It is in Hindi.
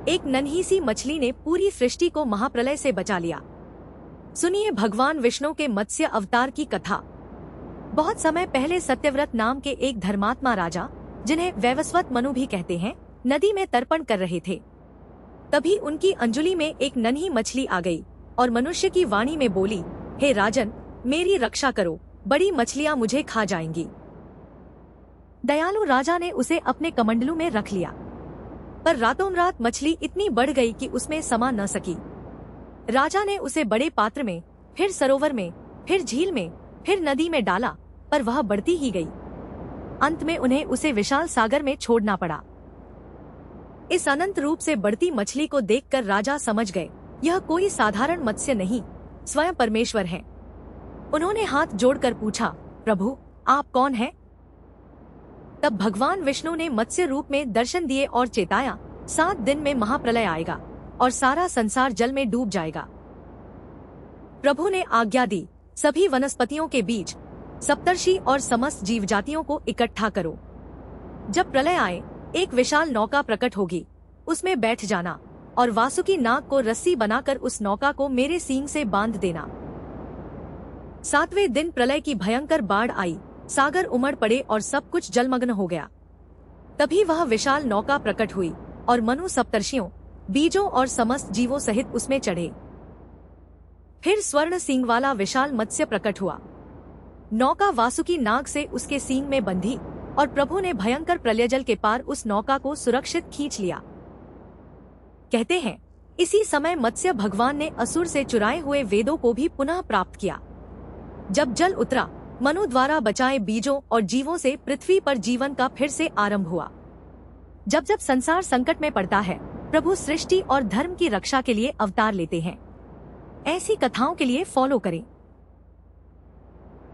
एक नन्ही सी मछली ने पूरी सृष्टि को महाप्रलय से बचा लिया। सुनिए भगवान विष्णु के मत्स्य अवतार की कथा। बहुत समय पहले सत्यव्रत नाम के एक धर्मात्मा राजा, जिन्हें वैवस्वत मनु भी कहते हैं, नदी में तर्पण कर रहे थे। तभी उनकी अंजुली में एक नन्ही मछली आ गई और मनुष्य की वाणी में बोली, हे राजन, मेरी रक्षा करो, बड़ी मछलियां मुझे खा जाएंगी। दयालु राजा ने उसे अपने कमंडलू में रख लिया, पर रातों रात मछली इतनी बढ़ गई कि उसमें समा न सकी। राजा ने उसे बड़े पात्र में, फिर सरोवर में, फिर झील में, फिर नदी में डाला, पर वह बढ़ती ही गई। अंत में उन्हें उसे विशाल सागर में छोड़ना पड़ा। इस अनंत रूप से बढ़ती मछली को देखकर राजा समझ गए, यह कोई साधारण मत्स्य नहीं, स्वयं परमेश्वर है। उन्होंने हाथ जोड़कर पूछा, प्रभु आप कौन हैं? तब भगवान विष्णु ने मत्स्य रूप में दर्शन दिए और चेताया, 7 दिन में महाप्रलय आएगा और सारा संसार जल में डूब जाएगा। प्रभु ने आज्ञा दी, सभी वनस्पतियों के बीच सप्तर्षि और समस्त जीव जातियों को इकट्ठा करो। जब प्रलय आए, एक विशाल नौका प्रकट होगी, उसमें बैठ जाना और वासुकी नाग को रस्सी बनाकर उस नौका को मेरे सींग से बांध देना। 7वें दिन प्रलय की भयंकर बाढ़ आई, सागर उमड़ पड़े और सब कुछ जलमग्न हो गया। तभी वह विशाल नौका प्रकट हुई और मनु सप्तर्षियों, बीजों और समस्त जीवों सहित उसमें चढ़े। फिर स्वर्ण सींग वाला विशाल मत्स्य प्रकट हुआ। नौका वासुकी नाग से उसके सींग में बंधी और प्रभु ने भयंकर प्रलयजल के पार उस नौका को सुरक्षित खींच लिया। कहते हैं, इसी समय मत्स्य भगवान ने असुर से चुराए हुए वेदों को भी पुनः प्राप्त किया। जब जल उतरा, मनु द्वारा बचाए बीजों और जीवों से पृथ्वी पर जीवन का फिर से आरंभ हुआ। जब जब संसार संकट में पड़ता है, प्रभु सृष्टि और धर्म की रक्षा के लिए अवतार लेते हैं। ऐसी कथाओं के लिए फॉलो करें।